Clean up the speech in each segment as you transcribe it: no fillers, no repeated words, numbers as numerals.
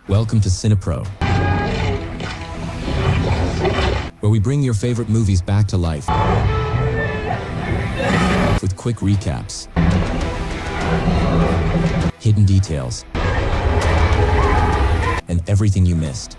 Welcome to CinePro, where we bring your favorite movies back to life with quick recaps, hidden details, and everything you missed.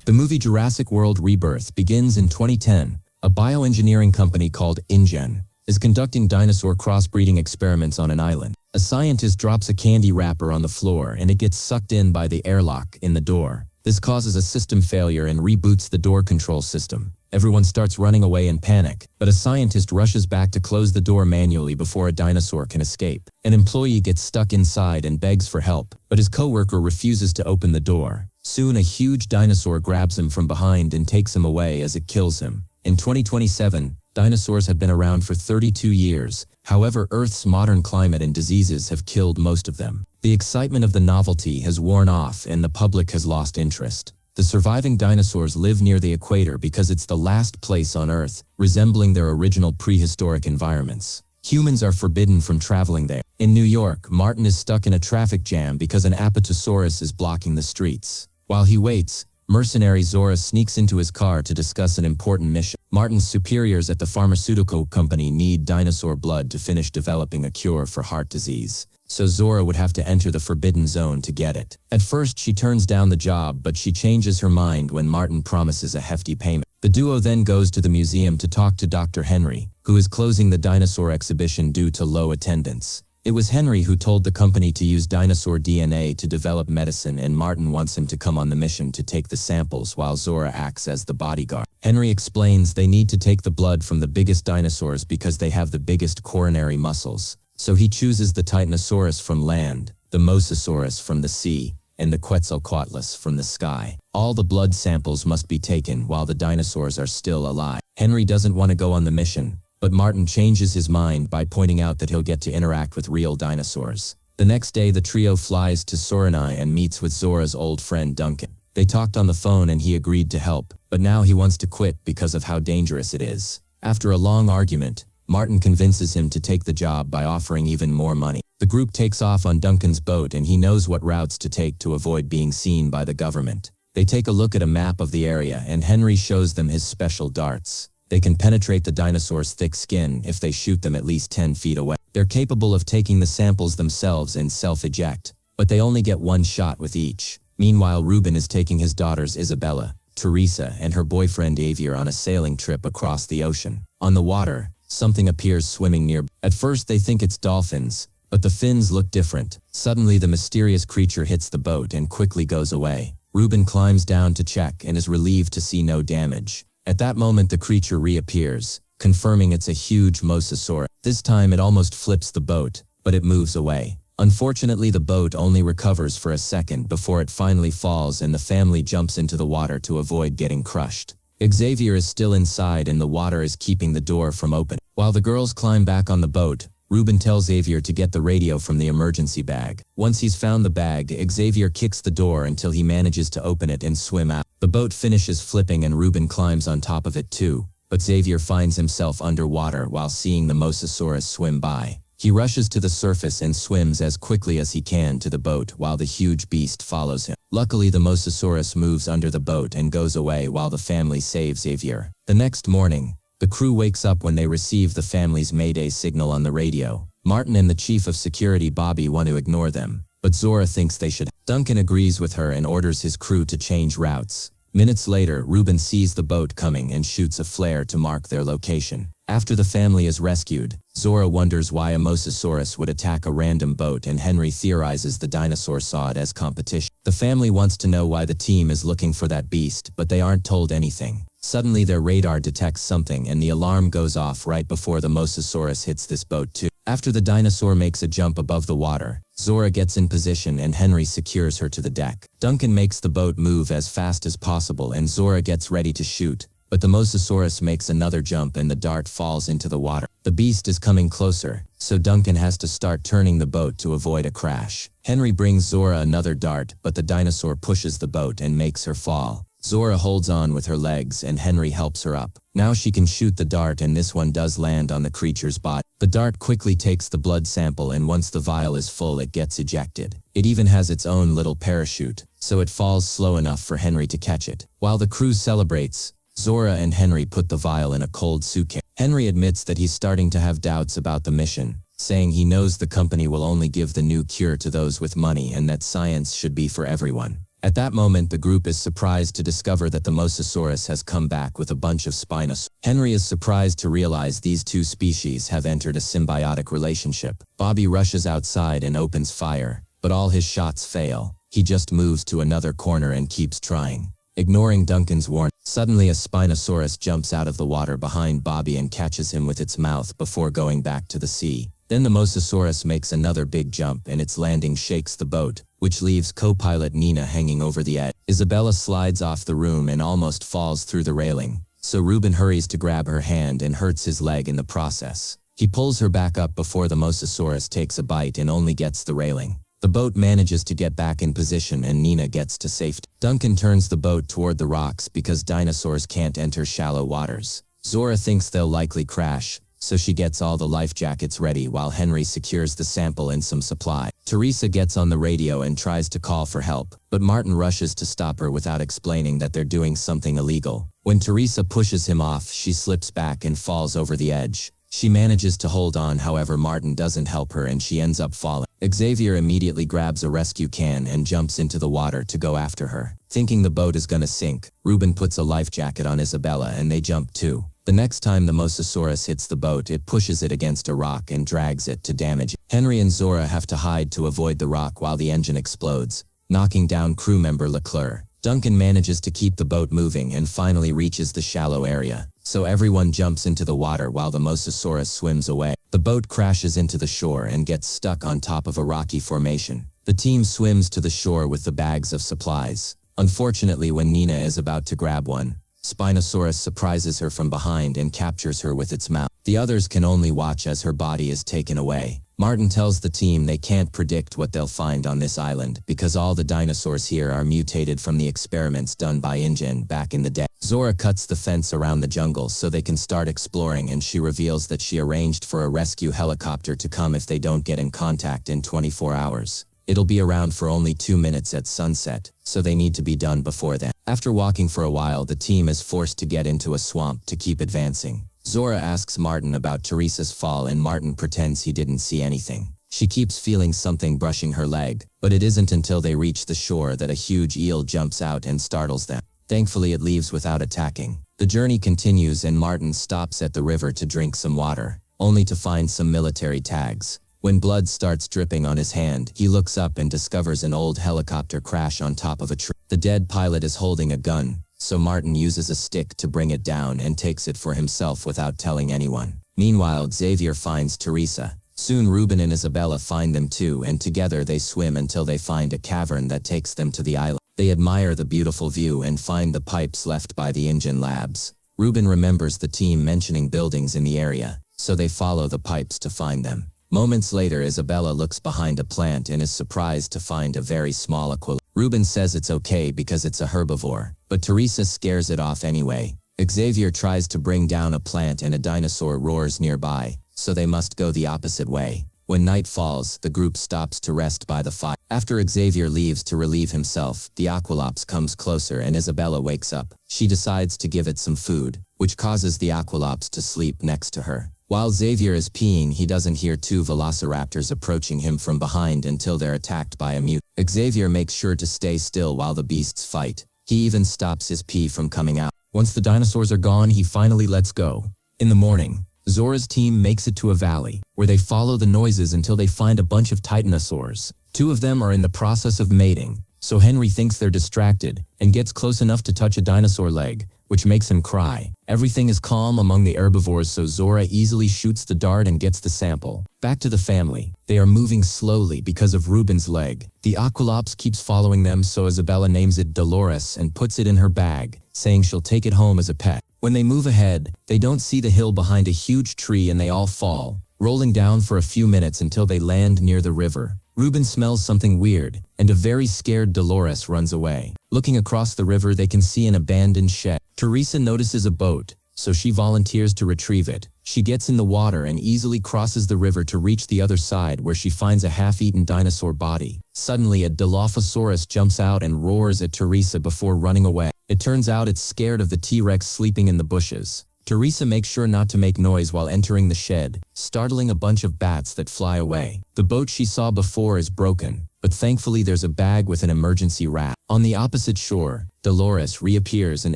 The movie Jurassic World Rebirth begins in 2010. A bioengineering company called InGen is conducting dinosaur crossbreeding experiments on an island. A scientist drops a candy wrapper on the floor and it gets sucked in by the airlock in the door. This causes a system failure and reboots the door control system. Everyone starts running away in panic, but a scientist rushes back to close the door manually before a dinosaur can escape. An employee gets stuck inside and begs for help, but his coworker refuses to open the door. Soon a huge dinosaur grabs him from behind and takes him away as it kills him. In 2027, dinosaurs have been around for 32 years. However, Earth's modern climate and diseases have killed most of them. The excitement of the novelty has worn off and the public has lost interest. The surviving dinosaurs live near the equator because it's the last place on Earth, resembling their original prehistoric environments. Humans are forbidden from traveling there. In New York, Martin is stuck in a traffic jam because an Apatosaurus is blocking the streets. While he waits, mercenary Zora sneaks into his car to discuss an important mission. Martin's superiors at the pharmaceutical company need dinosaur blood to finish developing a cure for heart disease. So Zora would have to enter the forbidden zone to get it. At first she turns down the job, but she changes her mind when Martin promises a hefty payment. The duo then goes to the museum to talk to Dr. Henry, who is closing the dinosaur exhibition due to low attendance. It was Henry who told the company to use dinosaur DNA to develop medicine, and Martin wants him to come on the mission to take the samples while Zora acts as the bodyguard. Henry explains they need to take the blood from the biggest dinosaurs because they have the biggest coronary muscles. So he chooses the Titanosaurus from land, the Mosasaurus from the sea, and the Quetzalcoatlus from the sky. All the blood samples must be taken while the dinosaurs are still alive. Henry doesn't want to go on the mission, but Martin changes his mind by pointing out that he'll get to interact with real dinosaurs. The next day the trio flies to Sorenai and meets with Zora's old friend Duncan. They talked on the phone and he agreed to help, but now he wants to quit because of how dangerous it is. After a long argument, Martin convinces him to take the job by offering even more money. The group takes off on Duncan's boat and he knows what routes to take to avoid being seen by the government. They take a look at a map of the area and Henry shows them his special darts. They can penetrate the dinosaur's thick skin if they shoot them at least 10 feet away. They're capable of taking the samples themselves and self-eject, but they only get one shot with each. Meanwhile, Ruben is taking his daughters Isabella, Teresa, and her boyfriend Avier on a sailing trip across the ocean. On the water, something appears swimming near. At first they think it's dolphins, but the fins look different. Suddenly the mysterious creature hits the boat and quickly goes away. Ruben climbs down to check and is relieved to see no damage. At that moment the creature reappears, confirming it's a huge mosasaur. This time it almost flips the boat, but it moves away. Unfortunately the boat only recovers for a second before it finally falls and the family jumps into the water to avoid getting crushed. Xavier is still inside and the water is keeping the door from open. While the girls climb back on the boat, Ruben tells Xavier to get the radio from the emergency bag. Once he's found the bag, Xavier kicks the door until he manages to open it and swim out. The boat finishes flipping and Ruben climbs on top of it too, but Xavier finds himself underwater while seeing the Mosasaurus swim by. He rushes to the surface and swims as quickly as he can to the boat while the huge beast follows him. Luckily, the Mosasaurus moves under the boat and goes away while the family saves Xavier. The next morning, the crew wakes up when they receive the family's Mayday signal on the radio. Martin and the chief of security Bobby want to ignore them, but Zora thinks they should. Duncan agrees with her and orders his crew to change routes. Minutes later, Ruben sees the boat coming and shoots a flare to mark their location. After the family is rescued, Zora wonders why a Mosasaurus would attack a random boat and Henry theorizes the dinosaur saw it as competition. The family wants to know why the team is looking for that beast, but they aren't told anything. Suddenly their radar detects something and the alarm goes off right before the Mosasaurus hits this boat too. After the dinosaur makes a jump above the water, Zora gets in position and Henry secures her to the deck. Duncan makes the boat move as fast as possible and Zora gets ready to shoot, but the Mosasaurus makes another jump and the dart falls into the water. The beast is coming closer, so Duncan has to start turning the boat to avoid a crash. Henry brings Zora another dart, but the dinosaur pushes the boat and makes her fall. Zora holds on with her legs and Henry helps her up. Now she can shoot the dart and this one does land on the creature's body. The dart quickly takes the blood sample and once the vial is full it gets ejected. It even has its own little parachute, so it falls slow enough for Henry to catch it. While the crew celebrates, Zora and Henry put the vial in a cold suitcase. Henry admits that he's starting to have doubts about the mission, saying he knows the company will only give the new cure to those with money and that science should be for everyone. At that moment the group is surprised to discover that the Mosasaurus has come back with a bunch of Spinosaurus. Henry is surprised to realize these two species have entered a symbiotic relationship. Bobby rushes outside and opens fire, but all his shots fail. He just moves to another corner and keeps trying. Ignoring Duncan's warning, suddenly a Spinosaurus jumps out of the water behind Bobby and catches him with its mouth before going back to the sea. Then the Mosasaurus makes another big jump and its landing shakes the boat, which leaves co-pilot Nina hanging over the edge. Isabella slides off the room and almost falls through the railing, so Ruben hurries to grab her hand and hurts his leg in the process. He pulls her back up before the Mosasaurus takes a bite and only gets the railing. The boat manages to get back in position and Nina gets to safety. Duncan turns the boat toward the rocks because dinosaurs can't enter shallow waters. Zora thinks they'll likely crash, so she gets all the life jackets ready while Henry secures the sample and some supply. Teresa gets on the radio and tries to call for help, but Martin rushes to stop her without explaining that they're doing something illegal. When Teresa pushes him off, she slips back and falls over the edge. She manages to hold on, however Martin doesn't help her and she ends up falling. Xavier immediately grabs a rescue can and jumps into the water to go after her. Thinking the boat is gonna sink, Ruben puts a life jacket on Isabella and they jump too. The next time the Mosasaurus hits the boat, it pushes it against a rock and drags it to damage it. Henry and Zora have to hide to avoid the rock while the engine explodes, knocking down crew member Leclerc. Duncan manages to keep the boat moving and finally reaches the shallow area, so everyone jumps into the water while the Mosasaurus swims away. The boat crashes into the shore and gets stuck on top of a rocky formation. The team swims to the shore with the bags of supplies. Unfortunately, when Nina is about to grab one, Spinosaurus surprises her from behind and captures her with its mouth. The others can only watch as her body is taken away. Martin tells the team they can't predict what they'll find on this island because all the dinosaurs here are mutated from the experiments done by InGen back in the day. Zora cuts the fence around the jungle so they can start exploring and she reveals that she arranged for a rescue helicopter to come if they don't get in contact in 24 hours. It'll be around for only 2 minutes at sunset, so they need to be done before then. After walking for a while, the team is forced to get into a swamp to keep advancing. Zora asks Martin about Teresa's fall and Martin pretends he didn't see anything. She keeps feeling something brushing her leg, but it isn't until they reach the shore that a huge eel jumps out and startles them. Thankfully it leaves without attacking. The journey continues and Martin stops at the river to drink some water, only to find some military tags. When blood starts dripping on his hand, he looks up and discovers an old helicopter crash on top of a tree. The dead pilot is holding a gun, so Martin uses a stick to bring it down and takes it for himself without telling anyone. Meanwhile, Xavier finds Teresa. Soon Ruben and Isabella find them too, and together they swim until they find a cavern that takes them to the island. They admire the beautiful view and find the pipes left by the InGen labs. Ruben remembers the team mentioning buildings in the area, so they follow the pipes to find them. Moments later, Isabella looks behind a plant and is surprised to find a very small aquila. Ruben says it's okay because it's a herbivore, but Teresa scares it off anyway. Xavier tries to bring down a plant and a dinosaur roars nearby, so they must go the opposite way. When night falls, the group stops to rest by the fire. After Xavier leaves to relieve himself, the Aqualops comes closer and Isabella wakes up. She decides to give it some food, which causes the Aqualops to sleep next to her. While Xavier is peeing, he doesn't hear two velociraptors approaching him from behind until they're attacked by a mutant. Xavier makes sure to stay still while the beasts fight. He even stops his pee from coming out. Once the dinosaurs are gone, he finally lets go. In the morning, Zora's team makes it to a valley, where they follow the noises until they find a bunch of titanosaurs. 2 of them are in the process of mating, so Henry thinks they're distracted and gets close enough to touch a dinosaur leg, which makes him cry. Everything is calm among the herbivores, so Zora easily shoots the dart and gets the sample. Back to the family. They are moving slowly because of Ruben's leg. The Aqualops keeps following them, so Isabella names it Dolores and puts it in her bag, saying she'll take it home as a pet. When they move ahead, they don't see the hill behind a huge tree and they all fall, rolling down for a few minutes until they land near the river. Ruben smells something weird, and a very scared Dolores runs away. Looking across the river, they can see an abandoned shed. Teresa notices a boat, so she volunteers to retrieve it. She gets in the water and easily crosses the river to reach the other side, where she finds a half-eaten dinosaur body. Suddenly, a Dilophosaurus jumps out and roars at Teresa before running away. It turns out it's scared of the T-Rex sleeping in the bushes. Teresa makes sure not to make noise while entering the shed, startling a bunch of bats that fly away. The boat she saw before is broken, but thankfully there's a bag with an emergency raft. On the opposite shore, Dolores reappears and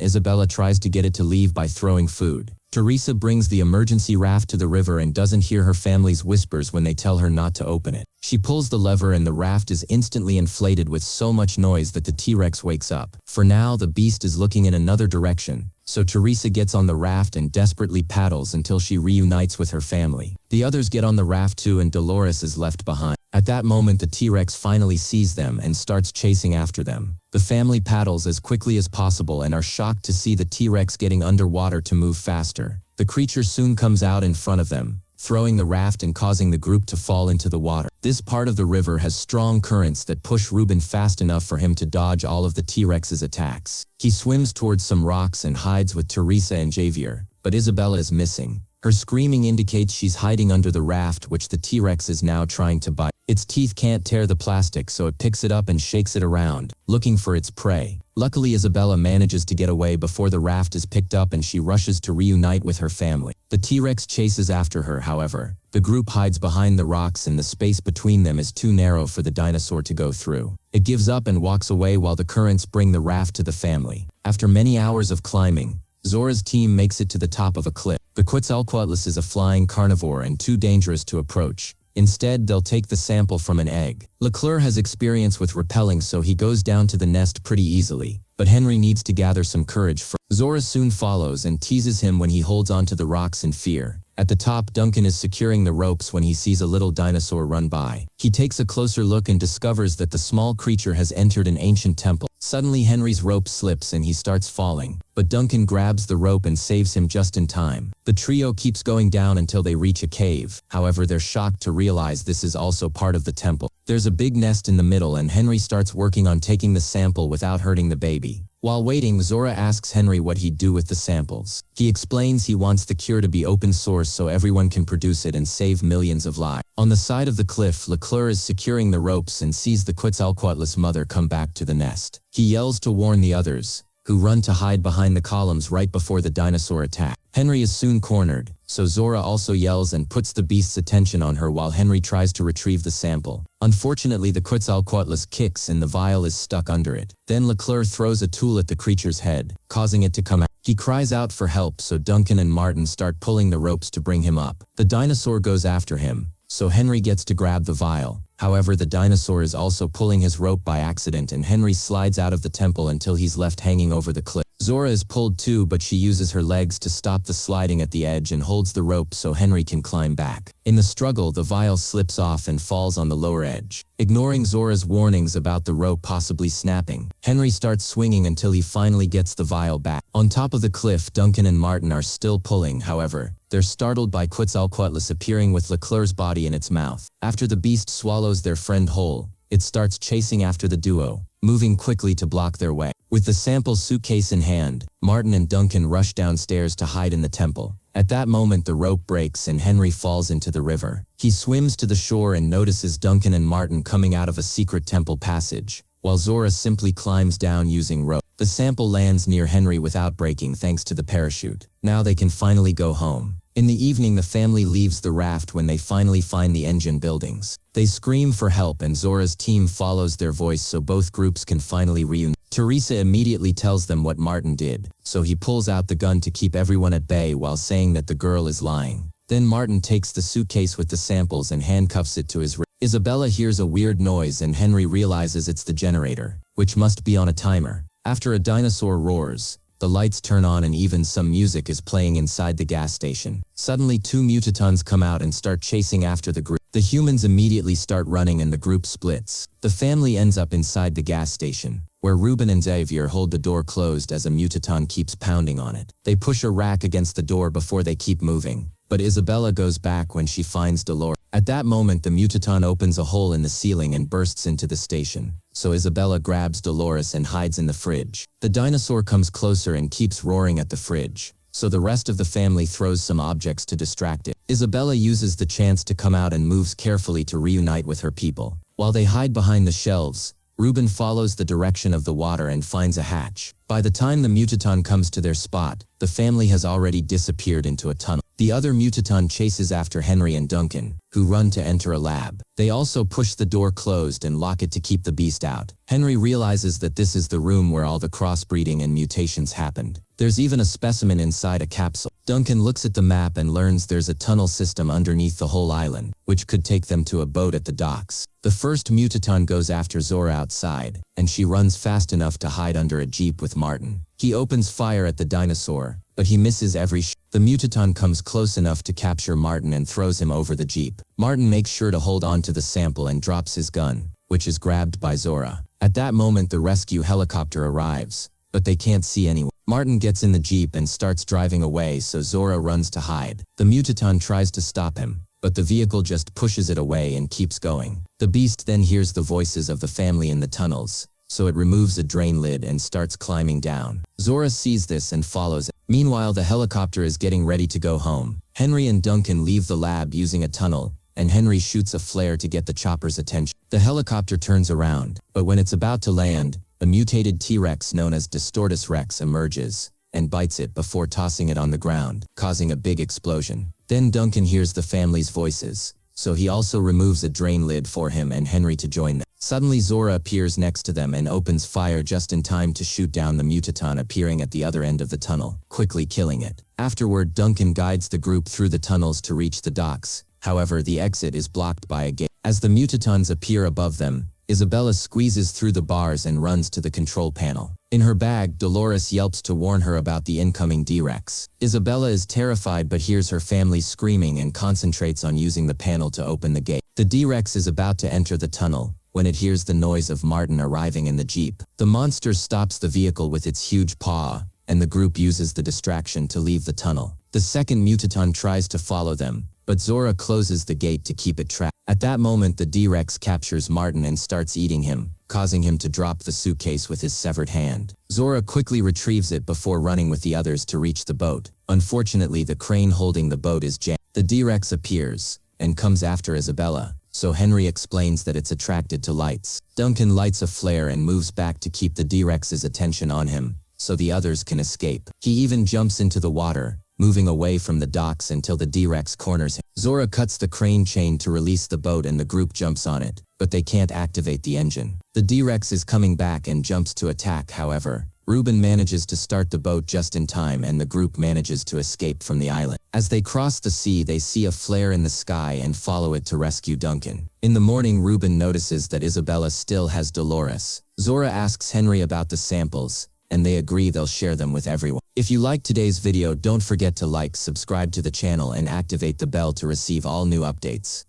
Isabella tries to get it to leave by throwing food. Teresa brings the emergency raft to the river and doesn't hear her family's whispers when they tell her not to open it. She pulls the lever and the raft is instantly inflated with so much noise that the T-Rex wakes up. For now, the beast is looking in another direction, so Teresa gets on the raft and desperately paddles until she reunites with her family. The others get on the raft too and Dolores is left behind. At that moment, the T-Rex finally sees them and starts chasing after them. The family paddles as quickly as possible and are shocked to see the T-Rex getting underwater to move faster. The creature soon comes out in front of them, throwing the raft and causing the group to fall into the water. This part of the river has strong currents that push Ruben fast enough for him to dodge all of the T-Rex's attacks. He swims towards some rocks and hides with Teresa and Javier, but Isabella is missing. Her screaming indicates she's hiding under the raft, which the T-Rex is now trying to bite. Its teeth can't tear the plastic, so it picks it up and shakes it around, looking for its prey. Luckily, Isabella manages to get away before the raft is picked up and she rushes to reunite with her family. The T-Rex chases after her, however. The group hides behind the rocks and the space between them is too narrow for the dinosaur to go through. It gives up and walks away while the currents bring the raft to the family. After many hours of climbing, Zora's team makes it to the top of a cliff. The Quetzalcoatlus is a flying carnivore and too dangerous to approach. Instead, they'll take the sample from an egg. Leclerc has experience with rappelling, so he goes down to the nest pretty easily, but Henry needs to gather some courage first. Zora soon follows and teases him when he holds onto the rocks in fear. At the top, Duncan is securing the ropes when he sees a little dinosaur run by. He takes a closer look and discovers that the small creature has entered an ancient temple. Suddenly, Henry's rope slips and he starts falling, but Duncan grabs the rope and saves him just in time. The trio keeps going down until they reach a cave. However, they're shocked to realize this is also part of the temple. There's a big nest in the middle and Henry starts working on taking the sample without hurting the baby. While waiting, Zora asks Henry what he'd do with the samples. He explains he wants the cure to be open source so everyone can produce it and save millions of lives. On the side of the cliff, Leclerc is securing the ropes and sees the Quetzalcoatlus mother come back to the nest. He yells to warn the others, who run to hide behind the columns right before the dinosaur attack. Henry is soon cornered, so Zora also yells and puts the beast's attention on her while Henry tries to retrieve the sample. Unfortunately, the Quetzalcoatlus kicks and the vial is stuck under it. Then Leclerc throws a tool at the creature's head, causing it to come out. He cries out for help, so Duncan and Martin start pulling the ropes to bring him up. The dinosaur goes after him, so Henry gets to grab the vial. However, the dinosaur is also pulling his rope by accident and Henry slides out of the temple until he's left hanging over the cliff. Zora is pulled too, but she uses her legs to stop the sliding at the edge and holds the rope so Henry can climb back. In the struggle, the vial slips off and falls on the lower edge. Ignoring Zora's warnings about the rope possibly snapping, Henry starts swinging until he finally gets the vial back. On top of the cliff, Duncan and Martin are still pulling, however, they're startled by Quetzalcoatlus appearing with Leclerc's body in its mouth. After the beast swallows their friend whole, it starts chasing after the duo, moving quickly to block their way. With the sample suitcase in hand, Martin and Duncan rush downstairs to hide in the temple. At that moment, the rope breaks and Henry falls into the river. He swims to the shore and notices Duncan and Martin coming out of a secret temple passage, while Zora simply climbs down using rope. The sample lands near Henry without breaking thanks to the parachute. Now they can finally go home. In the evening, the family leaves the raft when they finally find the engine buildings. They scream for help and Zora's team follows their voice so both groups can finally reunite. Teresa immediately tells them what Martin did, so he pulls out the gun to keep everyone at bay while saying that the girl is lying. Then Martin takes the suitcase with the samples and handcuffs it to his wrist. Isabella hears a weird noise and Henry realizes it's the generator, which must be on a timer. After a dinosaur roars, the lights turn on and even some music is playing inside the gas station. Suddenly, two mutatons come out and start chasing after the group. The humans immediately start running and the group splits. The family ends up inside the gas station, where Ruben and Xavier hold the door closed as a mutaton keeps pounding on it. They push a rack against the door before they keep moving, but Isabella goes back when she finds Dolores. At that moment, the mutaton opens a hole in the ceiling and bursts into the station. So Isabella grabs Dolores and hides in the fridge. The dinosaur comes closer and keeps roaring at the fridge. So the rest of the family throws some objects to distract it. Isabella uses the chance to come out and moves carefully to reunite with her people. While they hide behind the shelves, Ruben follows the direction of the water and finds a hatch. By the time the mutaton comes to their spot, the family has already disappeared into a tunnel. The other mutaton chases after Henry and Duncan, who run to enter a lab. They also push the door closed and lock it to keep the beast out. Henry realizes that this is the room where all the crossbreeding and mutations happened. There's even a specimen inside a capsule. Duncan looks at the map and learns there's a tunnel system underneath the whole island, which could take them to a boat at the docks. The first mutaton goes after Zora outside, and she runs fast enough to hide under a jeep with Martin. He opens fire at the dinosaur, but he misses every shot. The mutaton comes close enough to capture Martin and throws him over the jeep. Martin makes sure to hold on to the sample and drops his gun, which is grabbed by Zora. At that moment, the rescue helicopter arrives, but they can't see anyone. Martin gets in the jeep and starts driving away, so Zora runs to hide. The mutaton tries to stop him, but the vehicle just pushes it away and keeps going. The beast then hears the voices of the family in the tunnels, so it removes a drain lid and starts climbing down. Zora sees this and follows it. Meanwhile, the helicopter is getting ready to go home. Henry and Duncan leave the lab using a tunnel, and Henry shoots a flare to get the chopper's attention. The helicopter turns around, but when it's about to land, a mutated T-Rex known as Distortus Rex emerges and bites it before tossing it on the ground, causing a big explosion. Then Duncan hears the family's voices, so he also removes a drain lid for him and Henry to join them. Suddenly Zora appears next to them and opens fire just in time to shoot down the mutaton appearing at the other end of the tunnel, quickly killing it. Afterward, Duncan guides the group through the tunnels to reach the docks. However, the exit is blocked by a gate. As the mutatons appear above them, Isabella squeezes through the bars and runs to the control panel. In her bag, Dolores yelps to warn her about the incoming D-Rex. Isabella is terrified but hears her family screaming and concentrates on using the panel to open the gate. The D-Rex is about to enter the tunnel when it hears the noise of Martin arriving in the jeep. The monster stops the vehicle with its huge paw, and the group uses the distraction to leave the tunnel. The second mutaton tries to follow them, but Zora closes the gate to keep it trapped. At that moment, the D-Rex captures Martin and starts eating him, causing him to drop the suitcase with his severed hand. Zora quickly retrieves it before running with the others to reach the boat. Unfortunately, the crane holding the boat is jammed. The D-Rex appears and comes after Isabella, so Henry explains that it's attracted to lights. Duncan lights a flare and moves back to keep the D-Rex's attention on him, so the others can escape. He even jumps into the water, moving away from the docks until the D-Rex corners him. Zora cuts the crane chain to release the boat and the group jumps on it, but they can't activate the engine. The D-Rex is coming back and jumps to attack. However, Ruben manages to start the boat just in time and the group manages to escape from the island. As they cross the sea, they see a flare in the sky and follow it to rescue Duncan. In the morning, Ruben notices that Isabella still has Dolores. Zora asks Henry about the samples, and they agree they'll share them with everyone. If you liked today's video, don't forget to like, subscribe to the channel and activate the bell to receive all new updates.